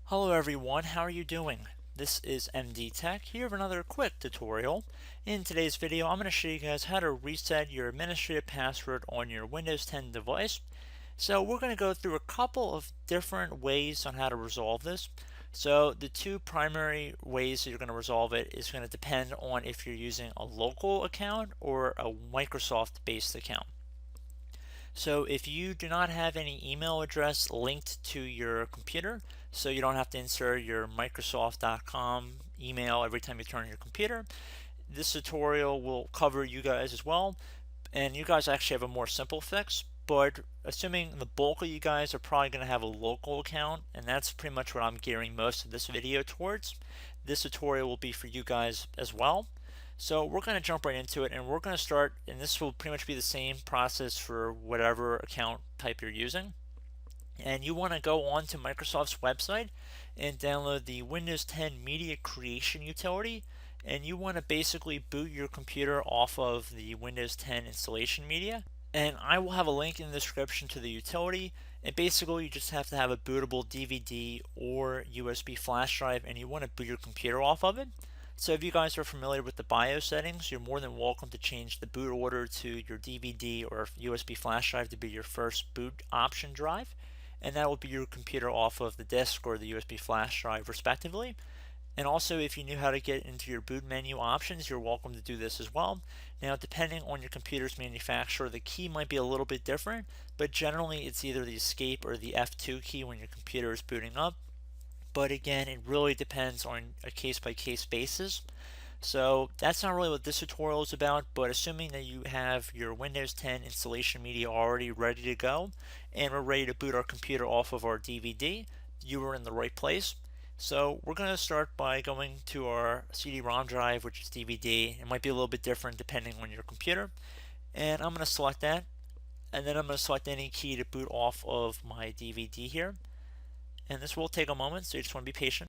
Hello everyone, how are you doing? This is MD Tech here with another quick tutorial. In today's video, I'm going to show you guys how to reset your administrative password on your Windows 10 device. So we're going to go through a couple of different ways on how to resolve this. So the two primary ways that you're going to resolve it is going to depend on if you're using a local account or a Microsoft-based account. So if you do not have any email address linked to your computer, so you don't have to insert your Microsoft.com email every time you turn on your computer, this tutorial will cover you guys as well. And you guys actually have a more simple fix, but assuming the bulk of you guys are probably going to have a local account, and that's pretty much what I'm gearing most of this video towards, this tutorial will be for you guys as well. So we're going to jump right into it, and we're going to start, and this will pretty much be the same process for whatever account type you're using. And you want to go on to Microsoft's website and download the Windows 10 Media Creation utility, and you want to basically boot your computer off of the Windows 10 installation media. And I will have a link in the description to the utility, and basically you just have to have a bootable DVD or USB flash drive, and you want to boot your computer off of it. So if you guys are familiar with the BIOS settings, you're more than welcome to change the boot order to your DVD or USB flash drive to be your first boot option drive, and that will be your computer off of the disk or the USB flash drive respectively. And also, if you knew how to get into your boot menu options, you're welcome to do this as well. Now, depending on your computer's manufacturer, the key might be a little bit different, but generally it's either the escape or the F2 key when your computer is booting up. But again, it really depends on a case-by-case basis. So that's not really what this tutorial is about, but assuming that you have your Windows 10 installation media already ready to go, and we're ready to boot our computer off of our DVD, you are in the right place. So we're going to start by going to our CD-ROM drive, which is DVD. It might be a little bit different depending on your computer. And I'm going to select that, and then I'm going to select any key to boot off of my DVD here. And this will take a moment, so you just want to be patient.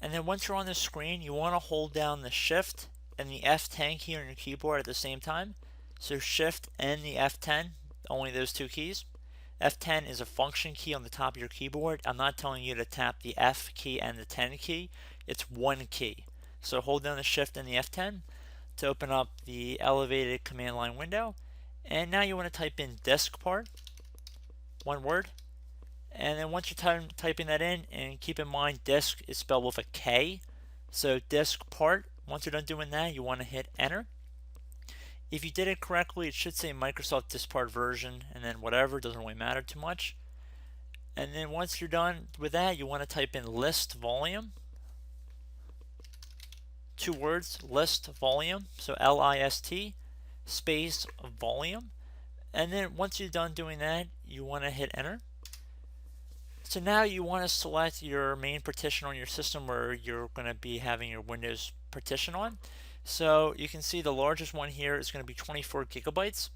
And then once you're on the screen, you want to hold down the Shift and the F10 key on your keyboard at the same time. So Shift and the F10, only those two keys. F10 is a function key on the top of your keyboard. I'm not telling you to tap the F key and the 10 key. It's one key. So hold down the Shift and the F10 to open up the elevated command line window. And now you want to type in disk part, one word. And then once you're typing that in, and keep in mind disk is spelled with a K. So disk part, once you're done doing that, you want to hit enter. If you did it correctly, it should say Microsoft disk part version and then whatever, doesn't really matter too much. And then once you're done with that, you want to type in list volume. Two words, list volume, so L-I-S-T space volume. And then once you're done doing that, you want to hit enter. So now you want to select your main partition on your system where you're going to be having your Windows partition on. So you can see the largest one here is going to be 24 gigabytes.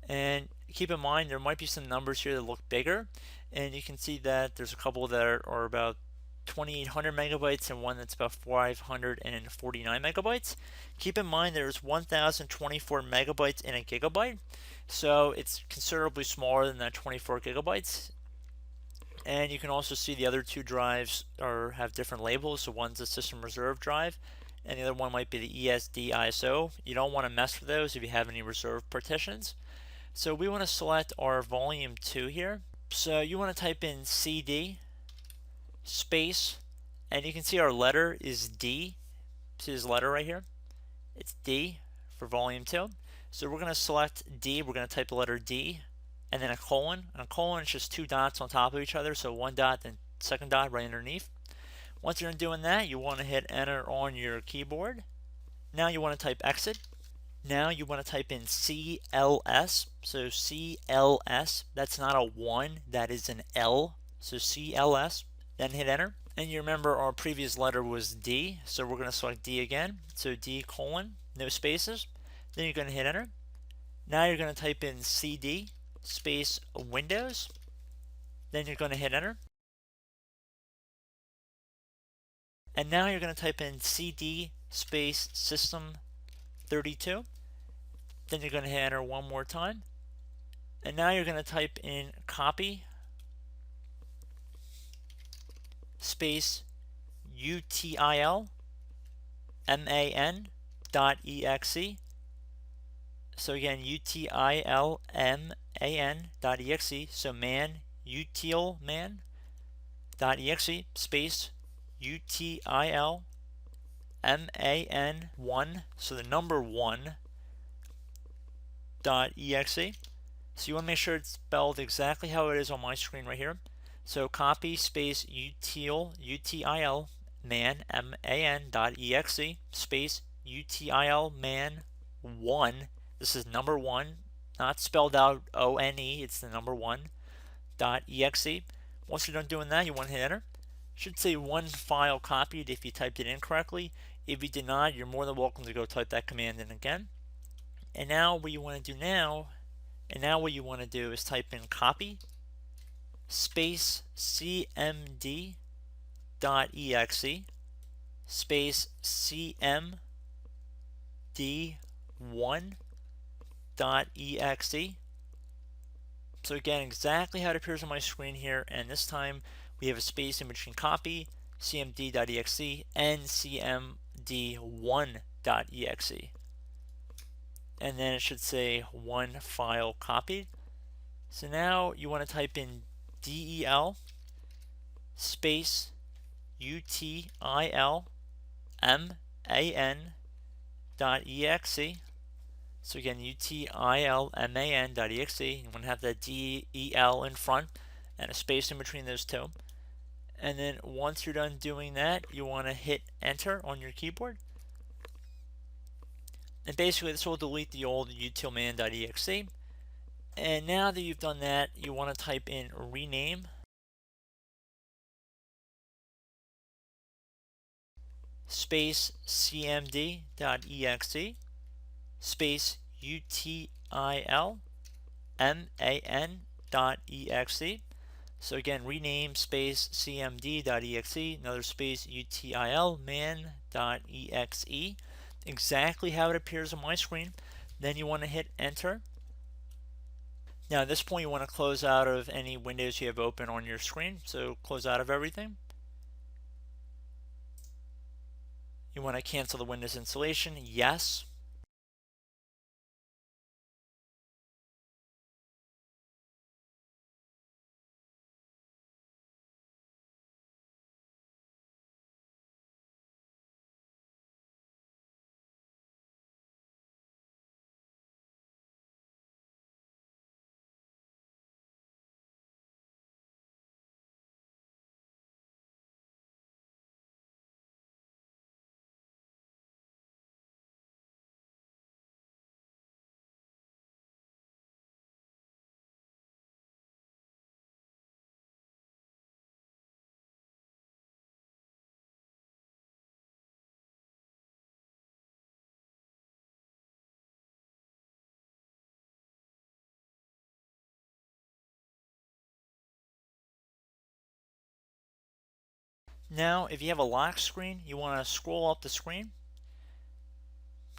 And keep in mind there might be some numbers here that look bigger. And you can see that there's a couple that are about 2800 megabytes and one that's about 549 megabytes. Keep in mind there's 1024 megabytes in a gigabyte. So it's considerably smaller than that 24 gigabytes. And you can also see the other two drives have different labels. So one's a system reserve drive, and the other one might be the ESD ISO. You don't want to mess with those if you have any reserve partitions. So we want to select our volume 2 here. So you want to type in CD space, and you can see our letter is D. See this letter right here? It's D for volume 2. So we're going to select D. We're going to type the letter D and then a colon. And a colon is just two dots on top of each other, so one dot and second dot right underneath. Once you're done doing that, you want to hit enter on your keyboard. Now you want to type exit. Now you want to type in CLS. So CLS, that's not a 1, that is an L. So CLS, then hit enter. And you remember our previous letter was D, so we're going to select D again. So D colon, no spaces. Then you're going to hit enter. Now you're going to type in CD space Windows. Then you're going to hit enter. And now you're going to type in CD space System 32. Then you're going to hit enter one more time. And now you're going to type in copy space util man.exe. So again, utilman.exe. So man, util man.exe space util man1. So the number 1.exe. So you want to make sure it's spelled exactly how it is on my screen right here. So copy space util man man.exe space util man1. This is number 1, not spelled out O-N-E, it's the number 1.exe. Once you're done doing that, you want to hit enter. It should say one file copied if you typed it in correctly. If you did not, you're more than welcome to go type that command in again. And now what you want to do is type in copy space cmd.exe space cmd1.exe. So again, exactly how it appears on my screen here, and this time we have a space in between copy, cmd.exe, and cmd1.exe. And then it should say one file copied. So now you want to type in del space util man.exe. So again, utilman.exe. You want to have that del in front and a space in between those two. And then once you're done doing that, you want to hit enter on your keyboard. And basically this will delete the old utilman.exe. And now that you've done that, you want to type in rename space cmd.exe space util man.exe. So again, rename space cmd.exe, another space util man.exe, exactly how it appears on my screen. Then you want to hit enter. Now at this point you want to close out of any windows you have open on your screen. So close out of everything. You want to cancel the Windows installation, yes. Now if you have a lock screen, you want to scroll up the screen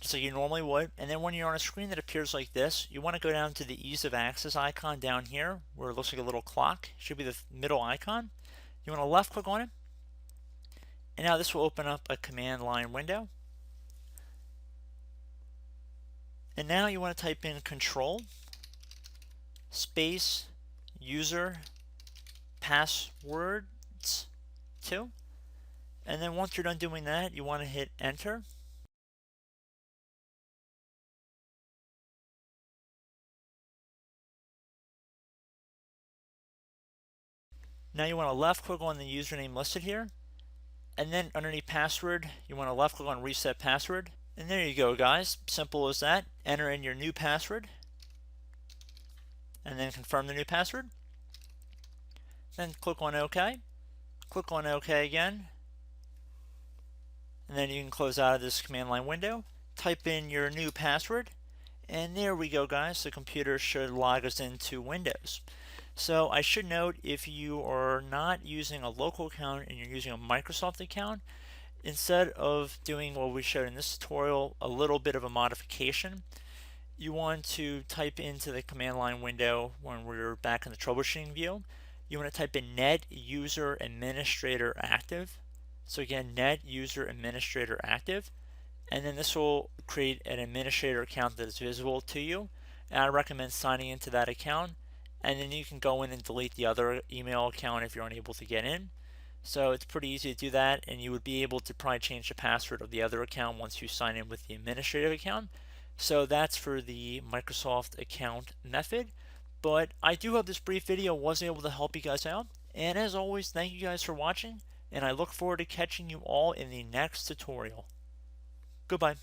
just like you normally would, and then when you're on a screen that appears like this, you want to go down to the ease of access icon down here where it looks like a little clock. It should be the middle icon. You want to left click on it, and now this will open up a command line window. And now you want to type in control space user passwords 2, and then once you're done doing that, you want to hit enter. Now you want to left click on the username listed here, and then underneath password you want to left click on reset password, and there you go guys, simple as that. Enter in your new password and then confirm the new password, then click on OK, click on OK again, and then you can close out of this command line window, type in your new password, and there we go guys, the computer should log us into Windows. So I should note, if you are not using a local account and you're using a Microsoft account, instead of doing what we showed in this tutorial, a little bit of a modification, you want to type into the command line window when we're back in the troubleshooting view, you want to type in net user administrator active. So again, net user administrator active, and then this will create an administrator account that is visible to you, and I recommend signing into that account, and then you can go in and delete the other email account if you're unable to get in. So it's pretty easy to do that, and you would be able to probably change the password of the other account once you sign in with the administrative account. So that's for the Microsoft account method. But I do hope this brief video was able to help you guys out, and as always, thank you guys for watching, and I look forward to catching you all in the next tutorial. Goodbye.